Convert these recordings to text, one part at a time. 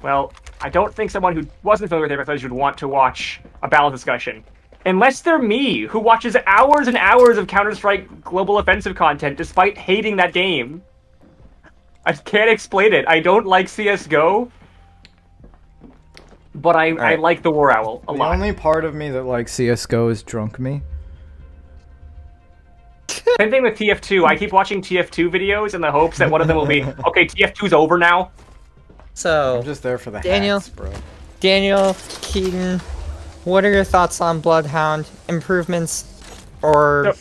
Well, I don't think someone who wasn't familiar with Apex Legends would want to watch a balance discussion. Unless they're me, who watches hours and hours of Counter-Strike Global Offensive content despite hating that game. I can't explain it. I don't like CSGO, but I like the War Owl a lot. The only part of me that likes CSGO is drunk me. Same thing with TF2. I keep watching TF2 videos in the hopes that one of them will be, okay, TF2's over now. So, I'm just there for the Daniel, hacks, bro. Daniel, Keaton, what are your thoughts on Bloodhound? Improvements or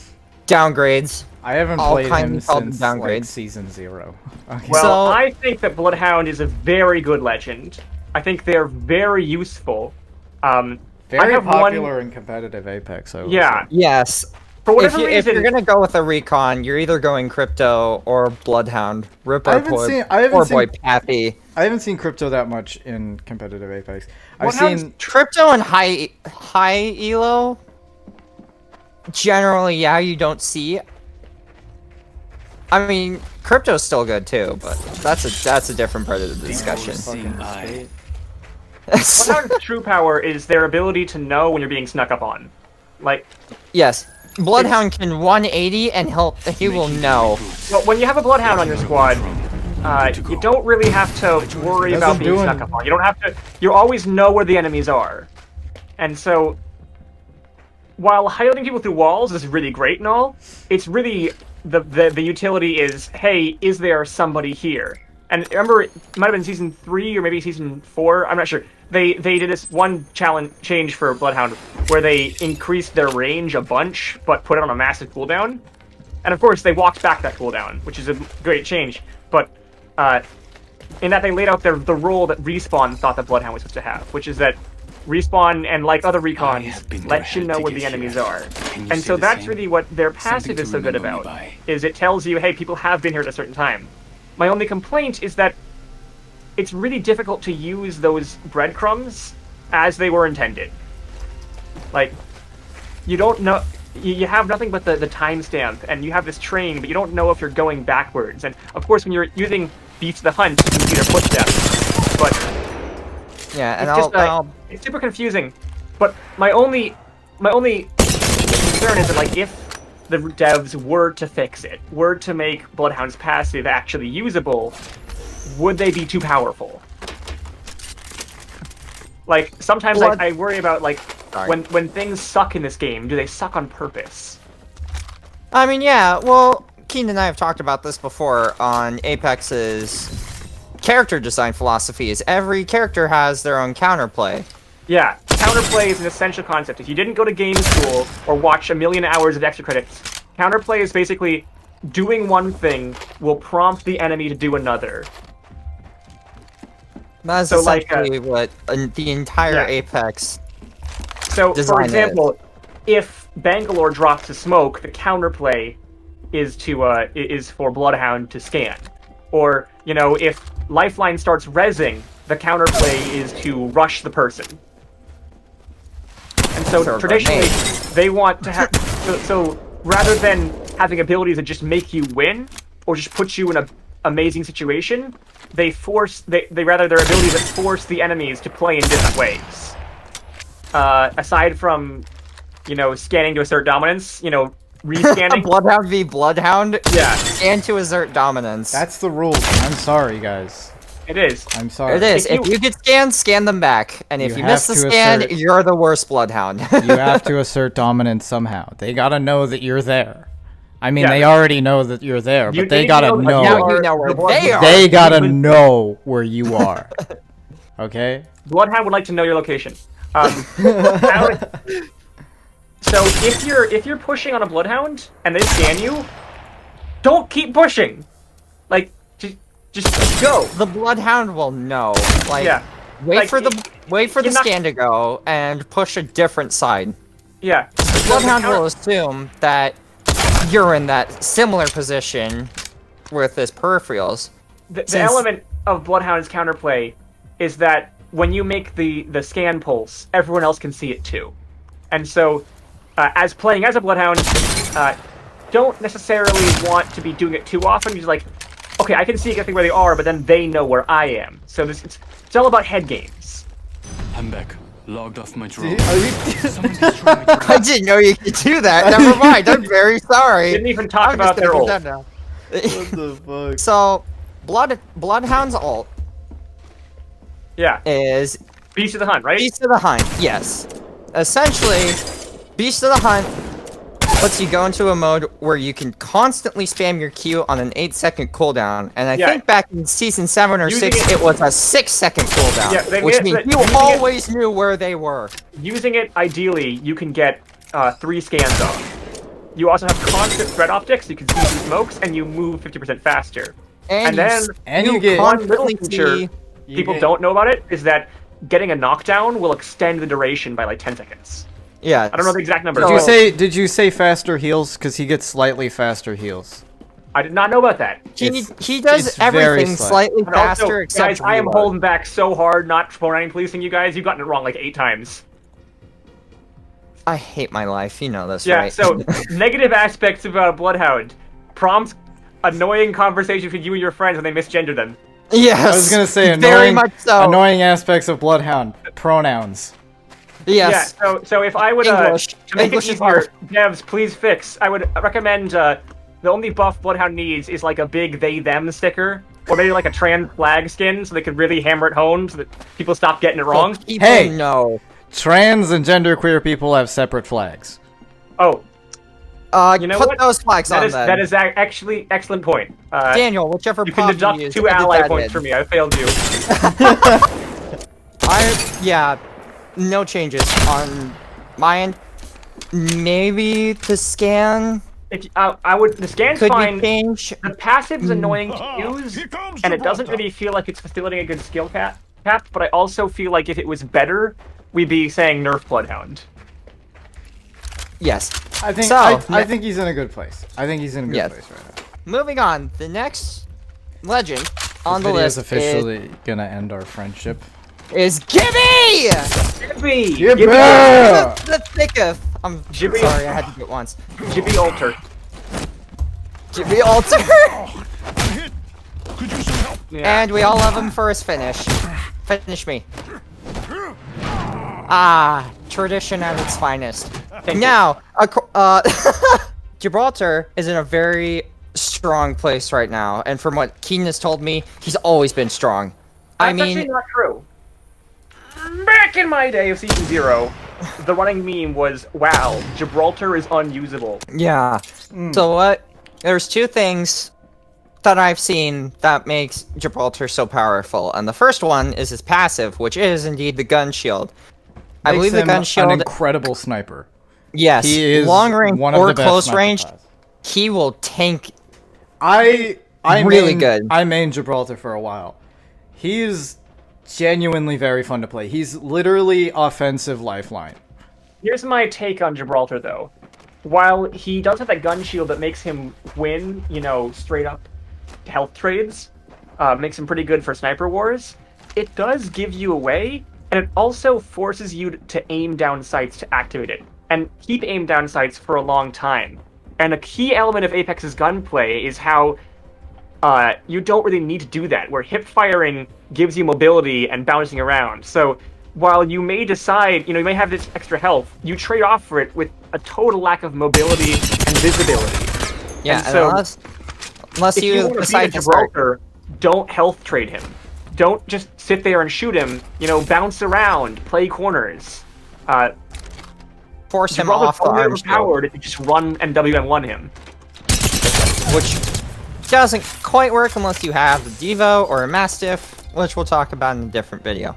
downgrades? I haven't All played him kinds called since downgrades. like season 0. Okay. Well, So- I think that Bloodhound is a very good legend. I think they're very useful. I very have popular in competitive Apex. I would Yeah. say. Yes. For whatever If reason, you're gonna go with a recon, you're either going Crypto or Bloodhound. Rip I our haven't boy, seen- I haven't poor seen- boy Pappy. I haven't seen crypto that much in competitive Apex. I've Bloodhound's seen Crypto and high elo. Generally, yeah, you don't see. I mean, Crypto's still good too, but that's a different part of the discussion. Bloodhound's true power is their ability to know when you're being snuck up on. Like, Yes, Bloodhound can 180 and he will know. well, when you have a Bloodhound on your squad, you don't really have to worry about Doesn't being do snuck up on. You don't have to. You always know where the enemies are, and so while highlighting people through walls is really great and all, it's really the utility is, hey, is there somebody here? And remember, it might have been season 3 or maybe season 4. I'm not sure. They did this one change for Bloodhound where they increased their range a bunch, but put it on a massive cooldown. And of course, they walked back that cooldown, which is a great change. But in that they laid out the role that Respawn thought that Bloodhound was supposed to have, which is that Respawn and like other recons lets you know where the enemies are. And so that's really what their passive is so good about, is it tells you, hey, people have been here at a certain time. My only complaint is that it's really difficult to use those breadcrumbs as they were intended. Like, you don't know, you have nothing but the timestamp, and you have this train, but you don't know if you're going backwards. And of course, when you're using Beats the Hunt, you can see their footsteps. But Yeah, and it's just it's super confusing. But my only concern is that, like, if the devs were to fix it, were to make Bloodhound's passive actually usable, would they be too powerful? Like, sometimes I worry about, like, when things suck in this game, do they suck on purpose? I mean, yeah, well, Keaton and I have talked about this before on Apex's character design philosophy, is every character has their own counterplay. Yeah, counterplay is an essential concept. If you didn't go to game school or watch a million hours of extra credits, counterplay is basically doing one thing will prompt the enemy to do another. That's So, like, essentially what the entire yeah. Apex. So, for Design example, if Bangalore drops a smoke, the counterplay is for Bloodhound to scan. Or, you know, if Lifeline starts rezzing, the counterplay is to rush the person. And so Sort of traditionally, amazing. they want to have so rather than having abilities that just make you win or just put you in an amazing situation, they rather their abilities that force the enemies to play in different ways. Aside from, you know, scanning to assert dominance, you know, rescanning. Bloodhound v Bloodhound, Yeah, and to assert dominance. that's the rules. I'm sorry, guys. it is. I'm sorry. It is. If If you get scanned, scan them back. And if You you miss the have to scan, assert- you're the worst Bloodhound. You have to assert dominance somehow. They gotta know that you're there. I mean, Yeah. they already know that you're there, You but they need to gotta know that know. you now are you know where the Bloodhound. they are. They gotta would- know where you are. Okay? Bloodhound would like to know your location. So if you're pushing on a Bloodhound and they scan you, don't keep pushing. Like, just go. The Bloodhound will know. Like, Yeah. wait Like, for the you're not- scan to go and push a different side. Yeah. Bloodhound The counter- will assume that you're in that similar position with his peripherals. The Since- element of Bloodhound's counterplay is that when you make the scan pulse, everyone else can see it too. And so, as playing as a Bloodhound, don't necessarily want to be doing it too often. Just like, okay, I can see exactly where they are, but then they know where I am. So it's all about head games. I'm back. Logged off my drone. Are you... Someone destroyed my drone. I didn't know you could do that. Never mind. I'm very sorry. Didn't even talk I'm about just their taking ult. that now. What the fuck? So, Bloodhound's ult Yeah, is Beast of the Hunt, right? Beast of the Hunt. Yes. Essentially, Beast of the Hunt lets you go into a mode where you can constantly spam your Q on an 8-second cooldown, and I Yeah. think back in season 7 or Using 6, it was a 6-second cooldown, Yeah, they which made it means so that you using it- always knew where they were. Using it, ideally, you can get 3 scans off. You also have constant threat optics, you can see through smokes, and you move 50% faster. And then, you get- one little constantly feature see- people get- don't know about it is that getting a knockdown will extend the duration by like 10 seconds. Yeah. I don't know the exact number. Did you say faster heals? Because he gets slightly faster heals. I did not know about that. He does it's very everything slight. slightly And also, faster except guys, I am reload. holding back so hard not promoting policing you guys. You've gotten it wrong like 8 times. I hate my life, you know this, Yeah, right? so negative aspects of Bloodhound. Prompts annoying conversations between you and your friends when they misgender them. Yes. I was gonna say very much so. annoying aspects of Bloodhound. Pronouns. Yes. Yeah, so if I would, English. to make English it is easier, hard. devs, please fix. I would recommend, the only buff Bloodhound needs is like a big they-them sticker, or maybe like a trans flag skin, so they could really hammer it home, so that people stop getting it wrong. People Hey! know. Trans and genderqueer people have separate flags. Oh, you know put what? those flags on then. That is actually excellent point. Daniel, whichever You can pop deduct use, 2 edit ally that points in. for me. I failed you. Yeah, no changes on my end. Maybe the scan If I would, the scan's could fine. be changed. The passive's annoying to use, Here comes and it doesn't Gibraltar. really feel like it's facilitating a good skill cap. But I also feel like if it was better, we'd be saying nerf Bloodhound. Yes. I think So, I think he's in a good place. I think he's in a good Yes. place right now. Moving on, the next legend on This the video list is officially gonna end our friendship. is Gibby! Gibby! Gibby! The thicketh. I'm Gibby. sorry, I had to do it once. Gibby Alter. Gibby Alter! Hit. Could use some help. Yeah. And we all love him for his finish. Finish me. Ah, tradition at its finest. Now, Gibraltar is in a very strong place right now, and from what Keaton has told me, he's always been strong. I That's actually mean, not true. Back in my day of Season 0, the running meme was, wow, Gibraltar is unusable. yeah. So what? There's 2 things that I've seen that makes Gibraltar so powerful, and the first one is his passive, which is indeed the gun shield. I believe the Makes him gun shield. an incredible sniper. Yes, He is long range one of or the best close sniper range, class. he will tank. I Really main- good. I mained Gibraltar for a while. He's genuinely very fun to play. He's literally offensive Lifeline. Here's my take on Gibraltar, though. While he does have that gun shield that makes him win, straight up health trades, makes him pretty good for sniper wars, it does give you away, and it also forces you to aim down sights to activate it, and keep aim down sights for a long time. And a key element of Apex's gunplay is how you don't really need to do that, where hip firing gives you mobility and bouncing around. So while you may decide, you may have this extra health, you trade off for it with a total lack of mobility and visibility. Yeah, And so, unless if you you want to decide beat a to start. Gibraltar, don't health trade him. Don't just sit there and shoot him. Bounce around, play corners. Force him Gibraltar's off the only arm shield, overpowered if you just run and WM1 him. which doesn't quite work unless you have the Devo or a Mastiff, which we'll talk about in a different video.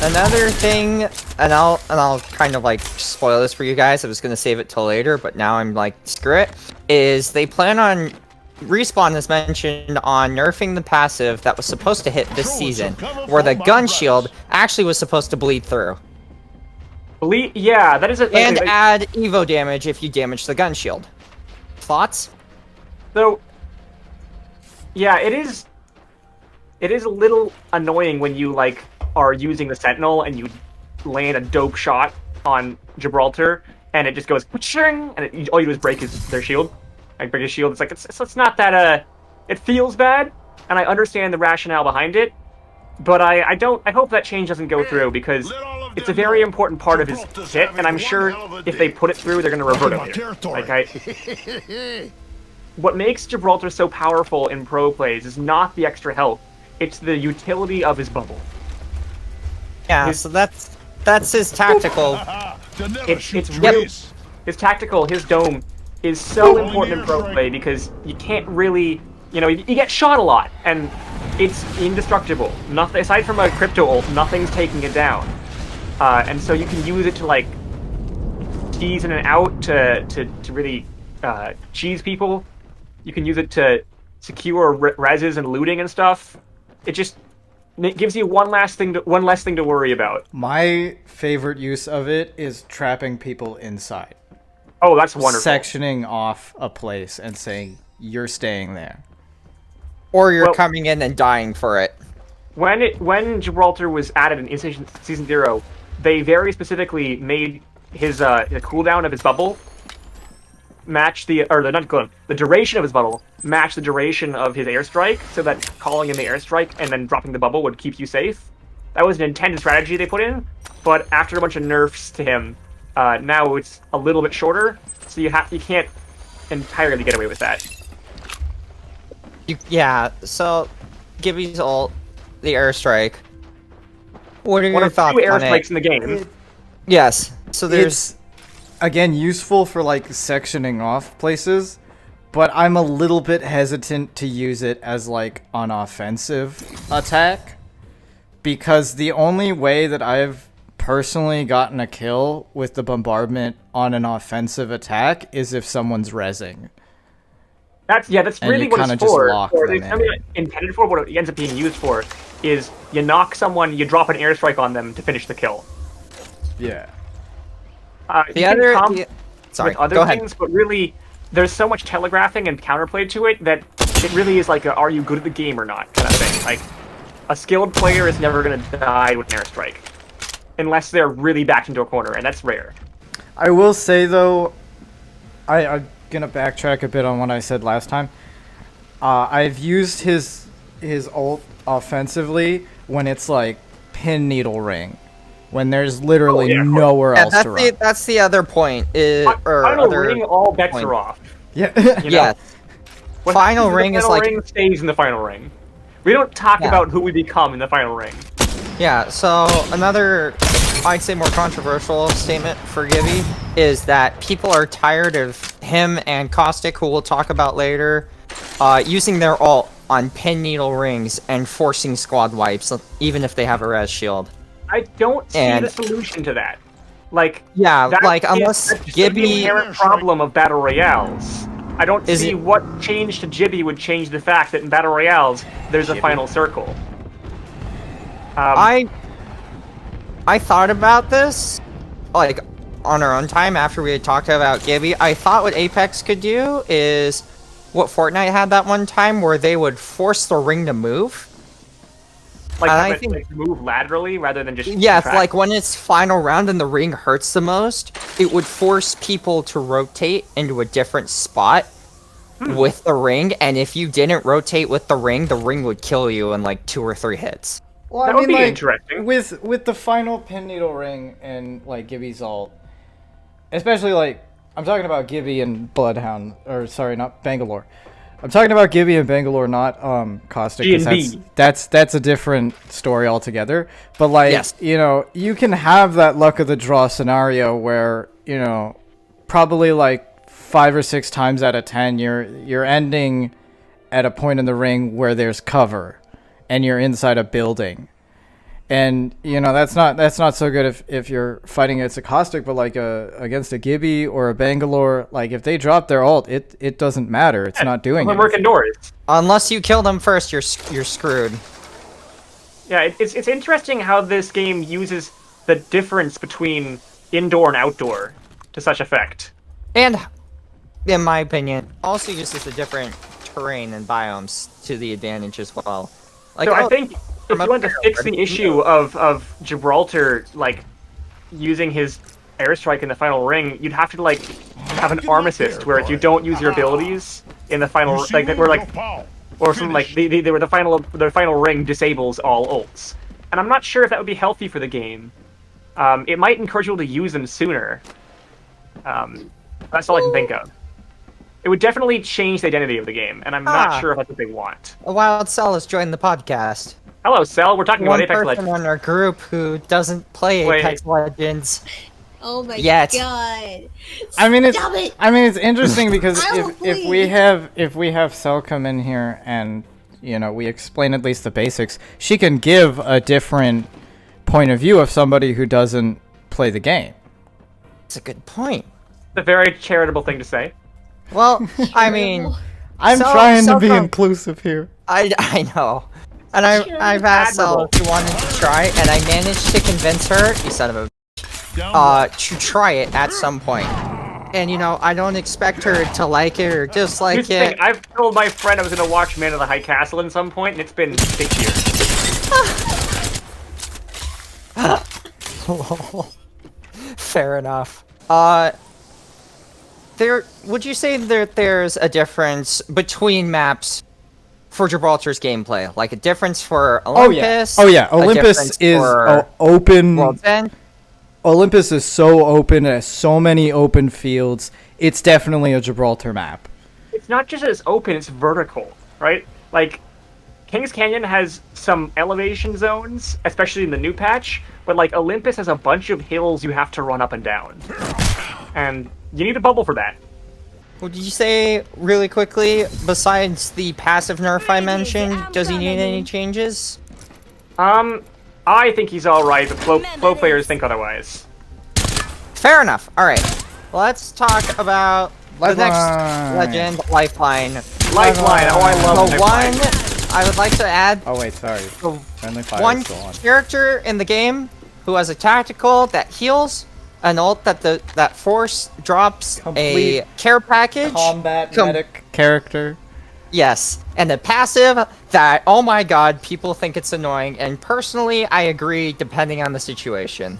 Another thing, and I'll kind of like spoil this for you guys. I was gonna save it till later, but now I'm like, screw it. Is they plan on Respawn has mentioned on nerfing the passive that was supposed to hit this season, where the gun shield actually was supposed to bleed through. Yeah, that is a And add Evo damage if you damage the gun shield. Thoughts? So, yeah, it is a little annoying when you are using the Sentinel and you land a dope shot on Gibraltar and it just goes "Paching," and all you do is break their shield, like break his shield. It's like it's not that it feels bad, and I understand the rationale behind it, but I hope that change doesn't go through because it's a very important part of his kit, and I'm sure if they put it through, they're going to revert it. Like what makes Gibraltar so powerful in pro plays is not the extra health, it's the utility of his bubble. Yeah, so that's his tactical. It's really his tactical, his dome is so important in pro play because you can't really, you get shot a lot and it's indestructible. Nothing aside from a crypto ult, nothing's taking it down, and so you can use it to like tease in and out to really cheese people. You can use it to secure reses and looting and stuff. It gives you one less thing to worry about. My favorite use of it is trapping people inside. Oh, that's wonderful. Sectioning off a place and saying, you're staying there. Or you're coming in and dying for it. When Gibraltar was added in Season 0, they very specifically made his the cooldown of his bubble match the duration of his bubble match the duration of his airstrike, so that calling in the airstrike and then dropping the bubble would keep you safe. That was an intended strategy they put in, but after a bunch of nerfs to him, now it's a little bit shorter, so you can't entirely get away with that. So Gibby's ult, the airstrike. What are your One of thoughts two on airstrikes it? in the game. Yes. So there's again, useful for like sectioning off places, but I'm a little bit hesitant to use it as like an offensive attack because the only way that I've personally gotten a kill with the bombardment on an offensive attack is if someone's rezzing. That's really what it's just for. lock Or them it's intended for. What it ends up being used for is you knock someone, you drop an airstrike on them to finish the kill. Yeah. With other go ahead. things, but really, there's so much telegraphing and counterplay to it that it really is like are you good at the game or not kind of thing. Like, a skilled player is never going to die with an airstrike. Unless they're really backed into a corner, and that's rare. I will say, though, I'm going to backtrack a bit on what I said last time. I've used his ult offensively when it's like pin needle ring. When there's literally nowhere else to run. That's the other point. Final ring, all bets are off. Yeah. Yeah. Final ring is like... The final ring stays in the final ring. We don't talk about who we become in the final ring. Yeah, so another, I'd say more controversial statement for Gibby is that people are tired of him and Caustic, who we'll talk about later, using their ult on pin needle rings and forcing squad wipes, even if they have a res shield. I don't see the solution to that. Like, unless that's Gibby... the inherent problem of battle royales. I don't see what change to Gibby would change the fact that in battle royales there's a final circle. I thought about this, like, on our own time after we had talked about Gibby. I thought what Apex could do is what Fortnite had that one time where they would force the ring to move. Like, move laterally rather than just... Yes, like when it's final round and the ring hurts the most, it would force people to rotate into a different spot with the ring, and if you didn't rotate with the ring would kill you in like 2 or 3 hits. Well, that would be interesting. With the final pin needle ring and like Gibby's ult, especially like I'm talking about Gibby and Bloodhound, or sorry, not Bangalore. I'm talking about Gibby and Bangalore, not Caustic. That's a different story altogether. But like, you can have that luck of the draw scenario where probably like 5 or 6 times out of 10 you're ending at a point in the ring where there's cover and you're inside a building. And that's not so good if you're fighting against a Caustic, but like against a Gibby or a Bangalore, like if they drop their ult, it doesn't matter. It's not doing it. We're working doors. Unless you kill them first, you're screwed. Yeah, it's interesting how this game uses the difference between indoor and outdoor to such effect. And, in my opinion, also uses the different terrain and biomes to the advantage as well. Like, so I think if you want to fix the issue of Gibraltar, like, using his airstrike in the final ring, you'd have to like have an arm assist where if you don't use your abilities in the final like that were like or something like they were the final ring disables all ults. And I'm not sure if that would be healthy for the game. It might encourage people to use them sooner. That's all I can think of. It would definitely change the identity of the game, and I'm not sure if that's what they want. A Wild Cell has joined the podcast. Hello, Cell. We're talking about One Apex person Legends. in our group who doesn't play Wait. Apex Legends. Oh my Yet. god. I mean, it's Stop it. it's interesting because I will if we have Cell come in here and we explain at least the basics, she can give a different point of view of somebody who doesn't play the game. It's a good point. It's a very charitable thing to say. Well, I mean, I'm Cell- trying to Cell be from- inclusive here. I know. And I've asked Cell if she wanted to try, and I managed to convince her, you son of a to try it at some point. And I don't expect her to like it or dislike Here's the thing, it. I've told my friend I was going to watch Man of the High Castle at some point, and it's been 6 years. Fair enough. Would you say that there's a difference between maps for Gibraltar's gameplay? Like a difference for Olympus? Oh yeah. a Olympus difference is for open. World's End? Olympus is so open. It has so many open fields. It's definitely a Gibraltar map. It's not just that it's open, it's vertical, right? Like, Kings Canyon has some elevation zones, especially in the new patch, but like Olympus has a bunch of hills you have to run up and down. And you need a bubble for that. Would you say, really quickly, besides the passive nerf I mentioned, does he need any changes? I think he's alright, but flow players think otherwise. Fair enough. Alright. Let's talk about the next Lifeline. legend, Lifeline. Lifeline, oh I love The Lifeline. one I would like to add, Oh wait, sorry. the Friendly fire one is still on. character in the game who has a tactical that heals, an ult that force drops Complete a care package. Combat Com- medic character. Yes, and a passive that, oh my god, people think it's annoying, and personally, I agree, depending on the situation.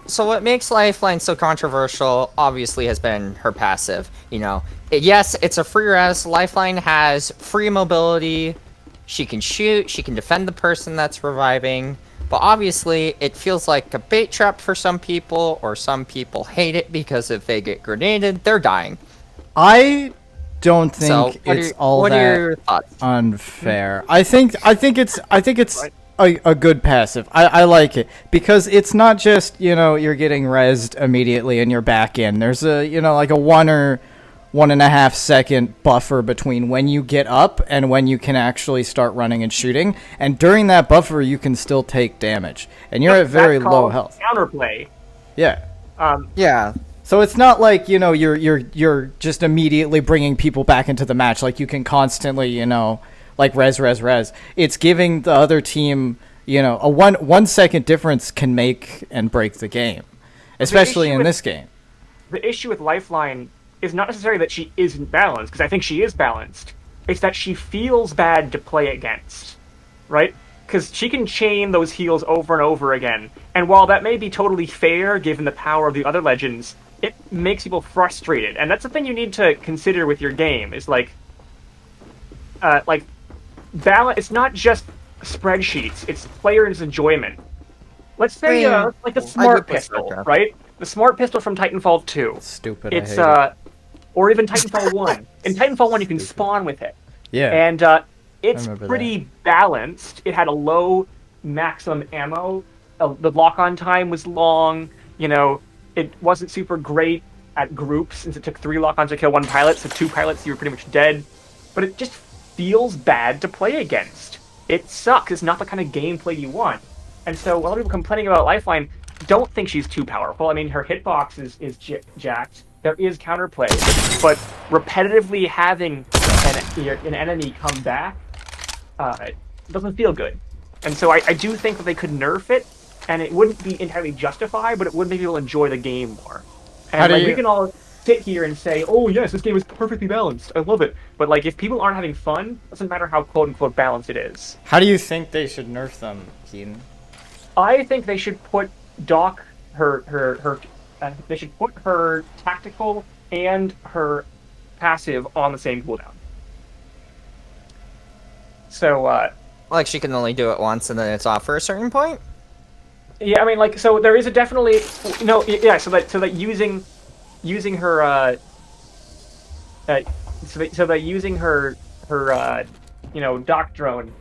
So what makes Lifeline so controversial, obviously, has been her passive. Yes, it's a free res. Lifeline has free mobility. She can shoot, she can defend the person that's reviving, but obviously, it feels like a bait trap for some people, or some people hate it because if they get grenaded, they're dying. I don't think So, it's what are your that thoughts? unfair. I think it's a good passive. I like it because it's not just you're getting rezzed immediately and you're back in. There's a like a 1 or 1.5 second buffer between when you get up and when you can actually start running and shooting. And during that buffer, you can still take damage, and you're at very That's low called health. Counterplay. Yeah. Yeah, So it's not like you're just immediately bringing people back into the match. Like you can constantly like res. It's giving the other team a 1 second difference can make and break the game, especially issue in with- this game. The issue with Lifeline is not necessarily that she isn't balanced, because I think she is balanced. It's that she feels bad to play against, right? Because she can chain those heals over and over again, and while that may be totally fair given the power of the other legends, it makes people frustrated, and that's the thing you need to consider with your game, is like balance. It's not just spreadsheets, it's players' enjoyment. Let's say, like the smart play pistol, StarCraft. right? The smart pistol from Titanfall 2. Stupid. It's I hate it. or even Titanfall 1. In Titanfall 1 you can spawn with it. Yeah. And it's remember pretty balanced. It had a low maximum ammo. The lock-on time was long. It wasn't super great at groups since it took 3 lock-ons to kill 1 pilot, so 2 pilots you were pretty much dead. But it just feels bad to play against. It sucks. It's not the kind of gameplay you want. And so a lot of people complaining about Lifeline don't think she's too powerful. I mean, her hitbox is jacked. There is counterplay, but repetitively having an enemy come back doesn't feel good. And so I do think that they could nerf it, and it wouldn't be entirely justified, but it would make people enjoy the game more. And we can all sit here and say, oh yes, this game is perfectly balanced. I love it. But if people aren't having fun, it doesn't matter how quote-unquote balanced it is. How do you think they should nerf them, Keaton? I think they should put Doc, her they should put her tactical and her passive on the same cooldown. So, Like she can only do it once and then it's off for a certain point? yeah, I mean, like, so there is a definitely no, yeah. So that using her, so that using her dock drone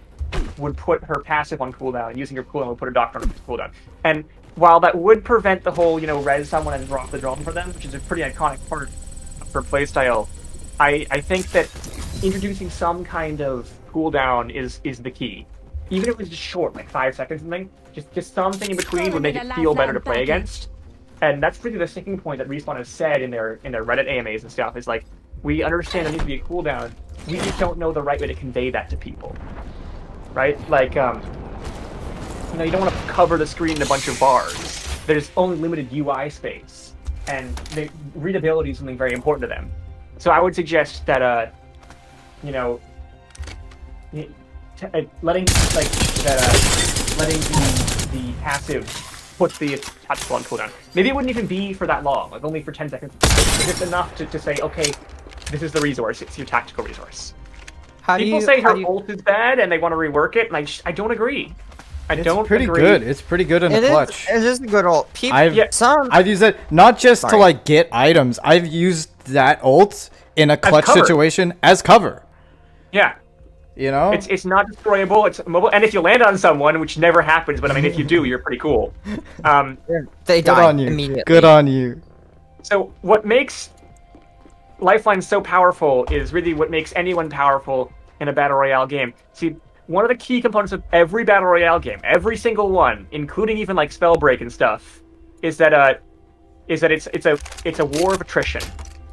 would put her passive on cooldown. Using her cooldown would put her dock drone on cooldown. And while that would prevent the whole, res someone and drop the drone for them, which is a pretty iconic part of her playstyle, I think that introducing some kind of cooldown is the key. Even if it was just short, like 5 seconds or something, just something in between would make it feel better to play against. And that's really the sticking point that Respawn has said in their Reddit AMAs and stuff, is like, we understand there needs to be a cooldown, we just don't know the right way to convey that to people. Right? Like, you don't want to cover the screen in a bunch of bars. There's only limited UI space, and readability is something very important to them. So I would suggest that, letting the passive put the tactical on cooldown. Maybe it wouldn't even be for that long, like only for 10 seconds. It's just enough to say, okay, this is the resource, it's your tactical resource. People say her ult is bad and they want to rework it, and I don't agree. It's pretty good. It's pretty good in the clutch. It is a good ult. I've used it not just to like get items. I've used that ult in a clutch situation as cover. Yeah. It's not destroyable. It's mobile, and if you land on someone, which never happens, but I mean, if you do, you're pretty cool. They die immediately. Good on you. So what makes Lifeline so powerful is really what makes anyone powerful in a battle royale game. See, one of the key components of every battle royale game, every single one, including even like Spellbreak and stuff, is that it's a war of attrition.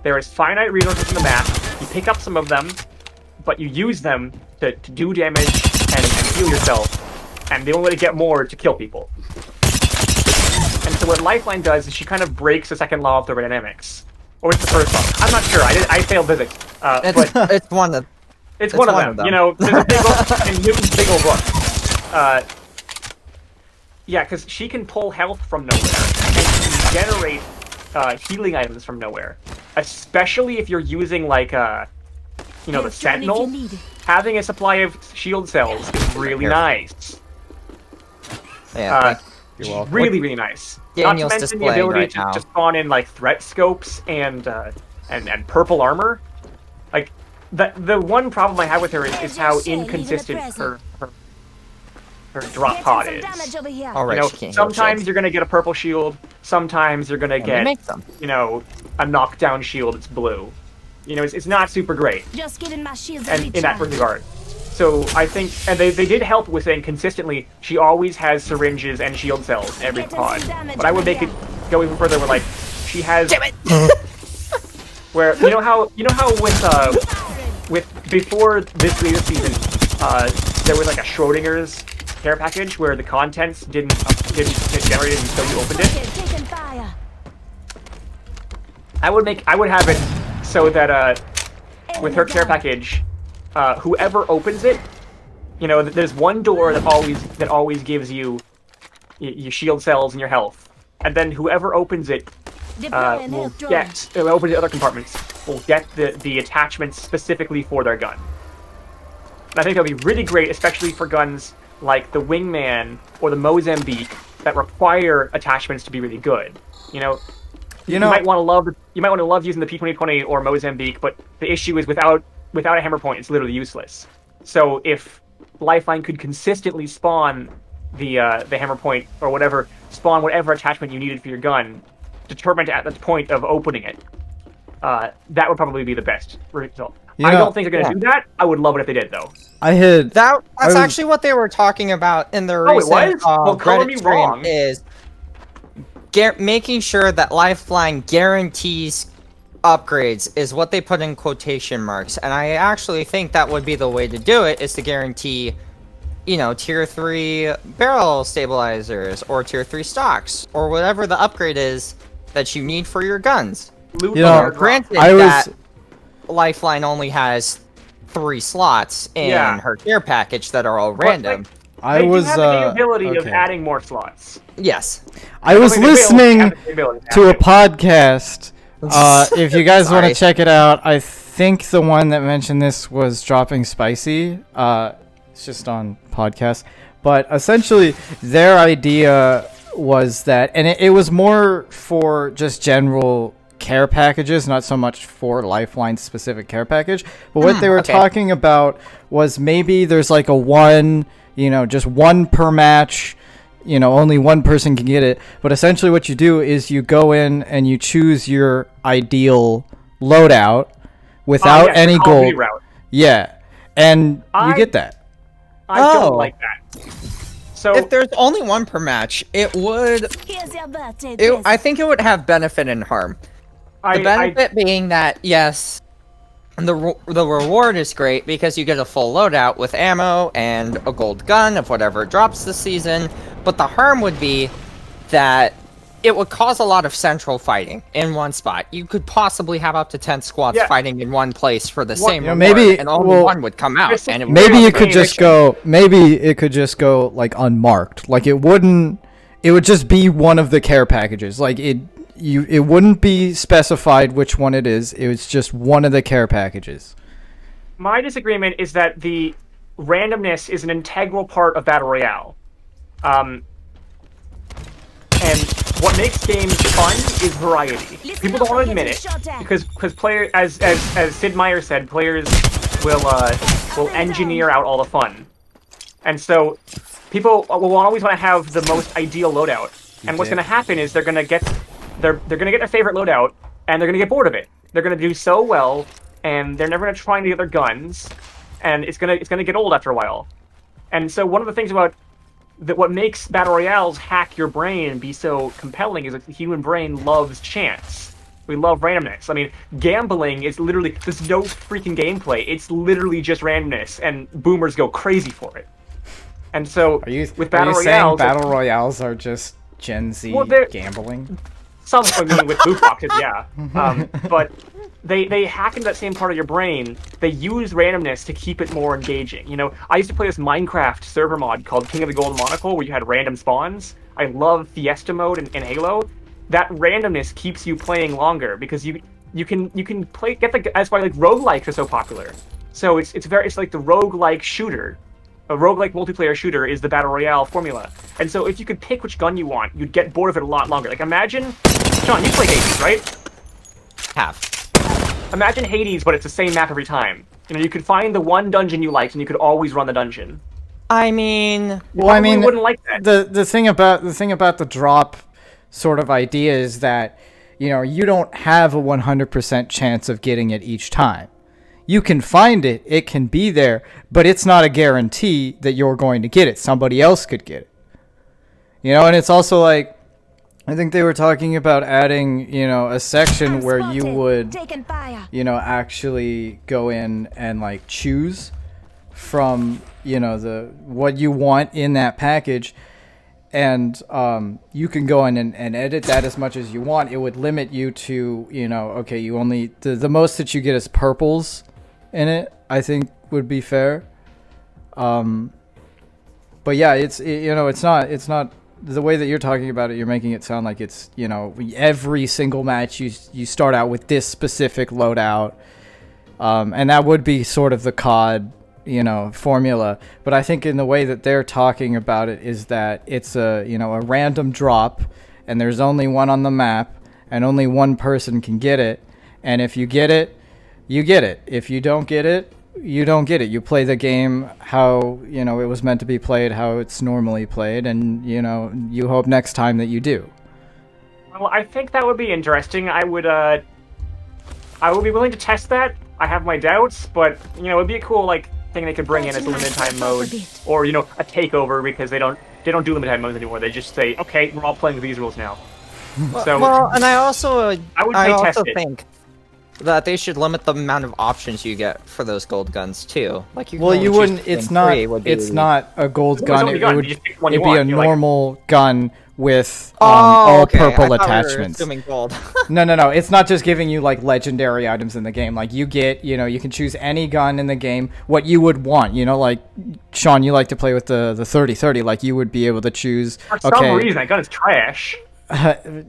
There is finite resources in the map. You pick up some of them, but you use them to do damage and heal yourself, and the only way to get more is to kill people. And so what Lifeline does is she kind of breaks the second law of thermodynamics. Or it's the first law. I'm not sure. I failed physics. But it's one of it's one of them. There's a big old, in Newton's big old book. Yeah, because she can pull health from nowhere, and she can generate healing items from nowhere. Especially if you're using, like, the Sentinel. Having a supply of shield cells is really nice. Yeah, you're welcome. Really, really nice. Daniel's Not to mention the ability to spawn in, like, threat scopes and purple armor. Like, the one problem I have with her is how inconsistent her drop pod is. Sometimes you're gonna get a purple shield, sometimes you're gonna get, a knockdown shield that's blue. It's not super great. Just getting my shields and in that regard. So I think, and they did help with saying consistently, she always has syringes and shield cells in every pod. But I would make it go even further where, like, she has... Damn it! Where, how with before this latest season, there was like a Schrodinger's care package where the contents didn't get generated until you opened it. I would have it so that with her care package, whoever opens it, there's one door that always gives you your shield cells and your health, and then whoever opens it will get open the other compartments will get the attachments specifically for their gun. And I think that'll be really great, especially for guns like the Wingman or the Mozambique that require attachments to be really good. You might want to love using the P2020 or Mozambique, but the issue is without a hammer point, it's literally useless. So if Lifeline could consistently spawn the hammer point or whatever, spawn whatever attachment you needed for your gun, determined at the point of opening it, that would probably be the best result. I don't think they're going to do that. I would love it if they did, though. That's actually what they were talking about in their recent Reddit stream, is making sure that Lifeline guarantees upgrades is what they put in quotation marks, and I actually think that would be the way to do it, is to guarantee, tier 3 barrel stabilizers, or tier 3 stocks, or whatever the upgrade is that you need for your guns. Granted that Lifeline only has 3 slots in her care package that are all random. I They was do have the capability of okay. adding more slots. Yes. I was They don't have listening the capability to a have it. podcast. If you guys want Sorry. to check it out, I think the one that mentioned this was Dropping Spicy. It's just on podcast. But essentially, their idea was that, and it was more for just general care packages, not so much for Lifeline specific care package. But what they were okay. talking about was maybe there's like a one, just one per match. Only one person can get it. But essentially what you do is you go in and you choose your ideal loadout without Yes, any the Call of Duty gold. route. Yeah. And you I- get that. I Oh. don't like that. So If there's only one per match, it would. Here's your birthday I present. think it would have benefit and harm. The benefit being that yes, the reward is great because you get a full loadout with ammo and a gold gun of whatever drops this season. But the harm would be that it would cause a lot of central fighting in one spot. You could possibly have up to 10 squads Yeah. fighting in one place for the same you know, reward, maybe- and only well, one would come out. And it would Maybe cause it could just frustration. go like unmarked. Like it would just be one of the care packages. Like it wouldn't be specified which one it is. It was just one of the care packages. my disagreement is that the randomness is an integral part of Battle Royale. And what makes games fun is variety. People don't want to admit it because players, as Sid Meier said, players will engineer out all the fun, and so people will always want to have the most ideal loadout. And what's going to happen is they're going to get their favorite loadout, and they're going to get bored of it. They're going to do so well, and they're never going to try any other guns, and it's going to get old after a while. And so one of the things about what makes battle royales hack your brain and be so compelling is that the human brain loves chance. We love randomness. I mean, gambling is literally, there's no freaking gameplay. It's literally just randomness, and boomers go crazy for it. And so, with battle saying royales, battle royales are just Gen Z Well, they're- gambling? some, I mean, with loot boxes, yeah. But they hack into that same part of your brain. They use randomness to keep it more engaging. I used to play this Minecraft server mod called King of the Golden Monocle, where you had random spawns. I love Fiesta mode in Halo. That randomness keeps you playing longer because you can play that's why like roguelikes are so popular. So it's like the roguelike shooter. A roguelike multiplayer shooter is the Battle Royale formula. And so if you could pick which gun you want, you'd get bored of it a lot longer. Like imagine, John, you play Hades, right? Imagine Hades, but it's the same map every time. You could find the one dungeon you liked, and you could always run the dungeon. I mean, Well, I mean, wouldn't like that. the thing about the drop sort of idea is that you don't have a 100% chance of getting it each time. You can find it, it can be there, but it's not a guarantee that you're going to get it. Somebody else could get it. And it's also like, I think they were talking about adding, a section where you would, Taking fire. actually go in and like choose from, what you want in that package. And you can go in and edit that as much as you want. It would limit you to, okay, you only, the most that you get is purples in it, I think would be fair. But yeah, it's not the way that you're talking about it. You're making it sound like it's, every single match you start out with this specific loadout. And that would be sort of the COD, formula. But I think in the way that they're talking about it is that it's a random drop, and there's only one on the map, and only one person can get it. And if you get it, you get it. If you don't get it, you don't get it. You play the game how, it was meant to be played, how it's normally played, and, you hope next time that you do. Well, I think that would be interesting. I would be willing to test that. I have my doubts, but, it would be a cool, thing they could bring in as a limited time mode, or, a takeover, because they don't do limited time modes anymore. They just say, okay, we're all playing with these rules now. So, well, and I also test it. think that they should limit the amount of options you get for those gold guns too. Like you. Well, can you only choose wouldn't. It's between not. three would be- It's not a gold Well, gun. it's only It gun, would. you just pick one It'd you be a want, you're like- normal gun with Oh, all okay. I purple thought we were attachments. assuming gold. No. It's not just giving you like legendary items in the game. Like you get, you can choose any gun in the game, what you would want. Like Sean, you like to play with the 30-30. Like you would be able to choose. For some reason, that gun is trash.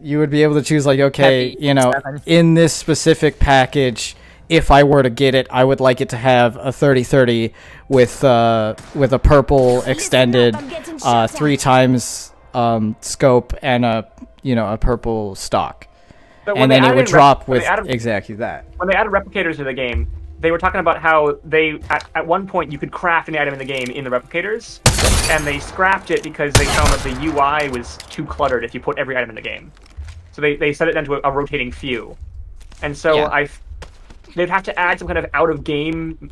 You would be able to choose like, okay, Heavy 7. in this specific package, if I were to get it, I would like it to have a 30-30 with a purple extended 3 times scope and a purple stock. But And then it would drop with when exactly that. they added replicators to the game, they were talking about how they at one point you could craft any item in the game in the replicators, and they scrapped it because they found that the UI was too cluttered if you put every item in the game. So they set it down to a rotating few, and so Yeah. they'd have to add some kind of out of game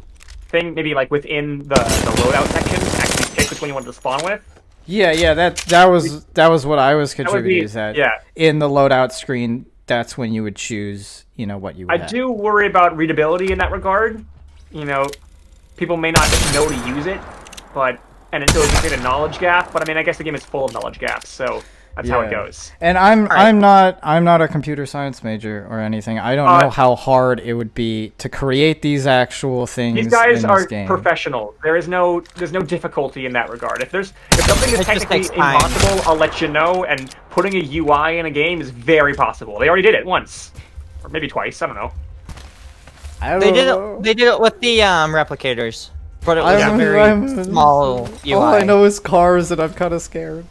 thing, maybe like within the loadout section, to actually pick which one you wanted to spawn with. Yeah, that was what I was contributing. Is that yeah. in the loadout screen, that's when you would choose, what you would I have. do worry about readability in that regard. People may not know to use it, and until it can create a knowledge gap. But I mean, I guess the game is full of knowledge gaps, so that's how it goes. And I'm not a computer science major or anything. I don't know how hard it would be to create these actual things. These guys in are this game. professionals. There's no difficulty in that regard. If something is It just technically takes time. impossible, I'll let you know. And putting a UI in a game is very possible. They already did it once, or maybe twice. I don't know. They did it with the replicators, but it was a I'm- very I'm- small UI. All I know is cars, and I'm kind of scared.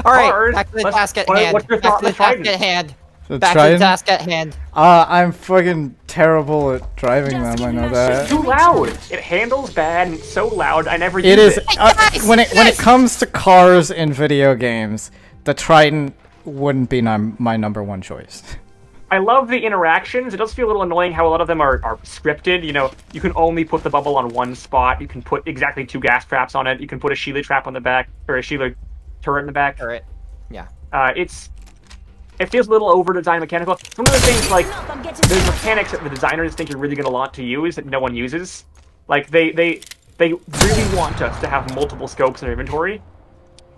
All right, Cars? back to the Let's- task at what- hand. what's your Back thought to the on the task Trident? at hand. The Back to the Trident? task at hand. I'm fucking terrible at driving them. I know that. Too loud. It handles bad and it's so loud. I never use It is Guys, when it comes to cars in video games, the Trident wouldn't be my number one choice. I love the interactions. It does feel a little annoying how a lot of them are scripted. You can only put the bubble on one spot. You can put exactly 2 gas traps on it. You can put a Sheila trap on the back, or a Sheila turret in the back. All right. Yeah. It feels a little over-designed mechanical. Some of the things, like, there's mechanics that the designers think you're really going to want to use that no one uses. Like, they really want us to have multiple scopes in our inventory.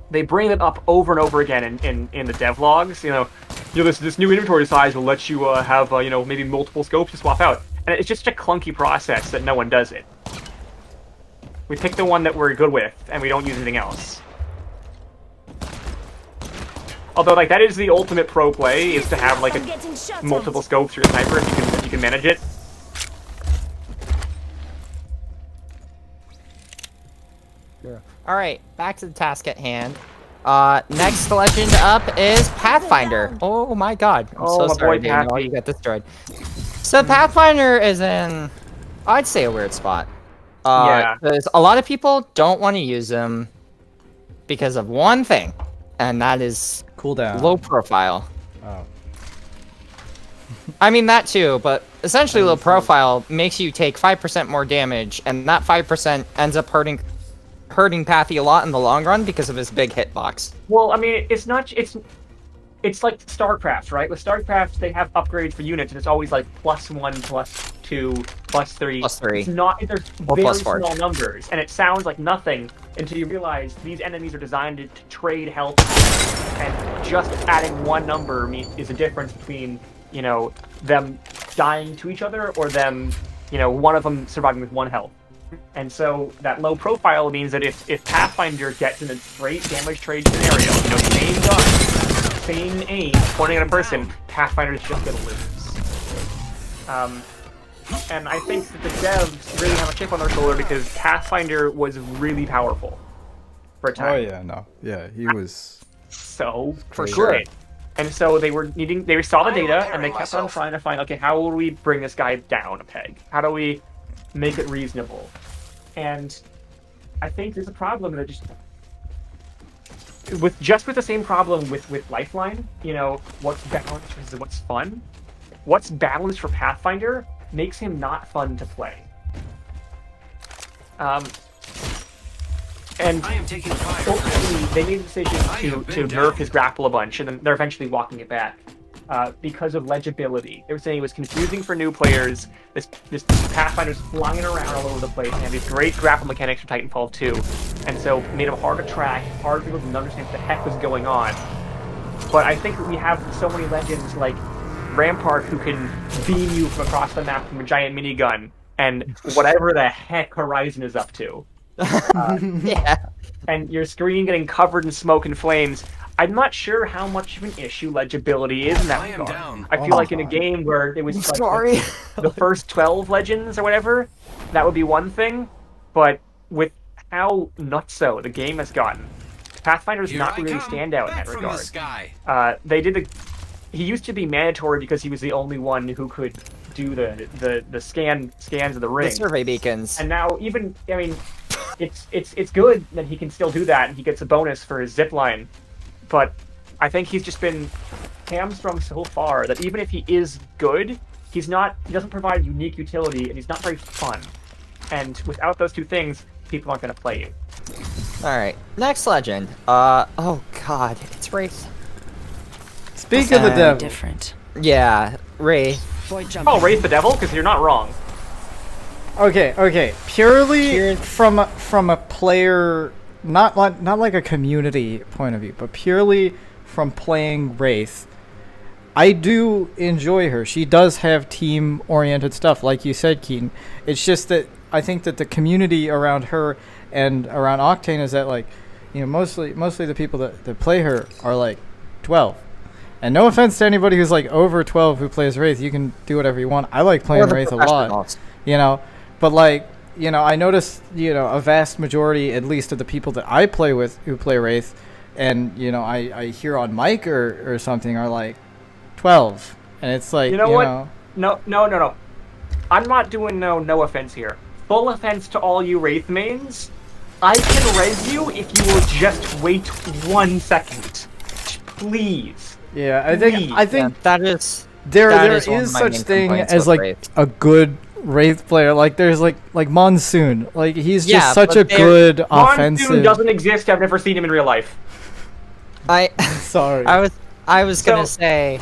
They bring it up over and over again in the devlogs. This new inventory size will let you have maybe multiple scopes to swap out, and it's just a clunky process that no one does it. We pick the one that we're good with, and we don't use anything else. Although, like, that is the ultimate pro play, is to have like multiple scopes for your sniper if you can manage it. All right, back to the task at hand. Next legend up is Pathfinder. Oh my god. I'm Oh, so my sorry, boy Daniel. Pathy. You got destroyed. So Pathfinder is in, I'd say, a weird spot. Yeah. Because a lot of people don't want to use him because of one thing, and that is Cooldown. low profile. Oh. I mean that too, but essentially low profile makes you take 5% more damage, and that 5% ends up hurting Pathy a lot in the long run because of his big hitbox. Well, I mean, it's not. It's like StarCraft, right? With StarCraft, they have upgrades for units, and it's always like +1, +2, +3. +3. It's not. There's Or very +4. small numbers, and it sounds like nothing until you realize these enemies are designed to trade health, and just adding one number is the difference between them dying to each other or them, one of them surviving with 1 health. And so that low profile means that if Pathfinder gets in a straight damage trade scenario, same gun, same aim, pointing at a person, Pathfinder's just gonna lose. And I think that the devs really have a chip on their shoulder because Pathfinder was really powerful for a time. Oh yeah, no, yeah, he was. So For good. sure. And so they saw the data and they kept on trying to find, okay, how will we bring this guy down a peg? How do we make it reasonable? And I think there's a problem that with the same problem with Lifeline, what's balanced versus what's fun. What's balanced for Pathfinder makes him not fun to play. And I am taking fire. ultimately, they made the decision to nerf his grapple a bunch, and then they're eventually walking it back. because of legibility. They were saying it was confusing for new players. This Pathfinder's flying around all over the place, and these great grapple mechanics from Titanfall 2, and so it made them hard to track, hard for people to understand what the heck was going on. But I think that we have so many legends like Rampart who can beam you from across the map from a giant minigun, and whatever the heck Horizon is up to. Yeah. And your screen getting covered in smoke and flames. I'm not sure how much of an issue legibility is in that I am regard. down. I feel like in a game where it was like Sorry. the first 12 legends or whatever, that would be one thing. But with how nutso the game has gotten, Pathfinder's Here not I really come, stand out in back that from the regard. sky. They did he used to be mandatory because he was the only one who could do the scans of the ring. The survey beacons. And now it's good that he can still do that, and he gets a bonus for his zipline. But I think he's just been hamstrung so far that even if he is good, he doesn't provide unique utility, and he's not very fun. And without those two things, people aren't going to play you. Alright, next legend. Oh god, it's Wraith. Speak of the devil. Different. Yeah, Wraith. Oh, Wraith the Devil? Because you're not wrong. Okay. Purely from a player, not like a community point of view, but purely from playing Wraith, I do enjoy her. She does have team-oriented stuff, like you said, Keaton. It's just that I think that the community around her and around Octane is that, like, you know, mostly the people that play her are like 12. And no offense to anybody who's like over 12 who plays Wraith, you can do whatever you want. I like playing Wraith a lot, you know. But like, you know, I noticed, you know, a vast majority, at least of the people that I play with who play Wraith, and you know, I hear on mic or something are like 12, and it's like, You know what? No. I'm not doing no offense here. Full offense to all you Wraith mains. I can res you if you will just wait 1 second. Please. Yeah, I think Yeah, that is there is one of is my such main thing complaints as with like Wraith. a good Wraith player. Like there's like Monsoon. Like he's Yeah, just such but a they're- good Monsoon offensive. doesn't exist. I've never seen him in real life. Sorry. I was gonna So- say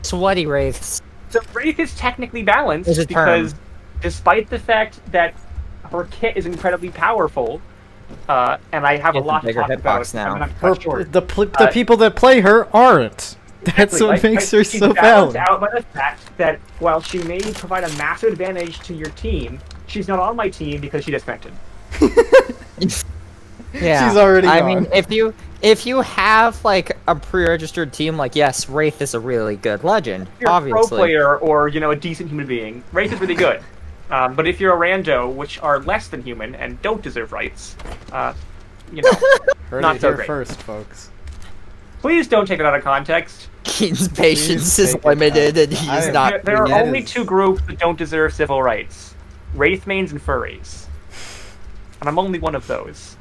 sweaty Wraiths. The Wraith is technically balanced Is a because term. despite the fact that her kit is incredibly powerful, and I have a Gets a lot to bigger talk hitbox about. now. I'm not Her, quite sure. the people that play her aren't. That's Exactly, what like, makes her she's so balanced valid. out by the fact that while she may provide a massive advantage to your team, she's not on my team because she disbanded. Yeah, She's already I gone. mean, if you have like a pre-registered team, like yes, Wraith is a really good legend. If you're a pro Obviously, player or a decent human being, Wraith is really good. But if you're a rando, which are less than human and don't deserve rights, Heard not it so here great. first, folks. Please don't take it out of context. Keaton's patience is take it limited, back. and he's I- not. There are that only is- 2 groups that don't deserve civil rights: Wraith mains and furries. And I'm only one of those.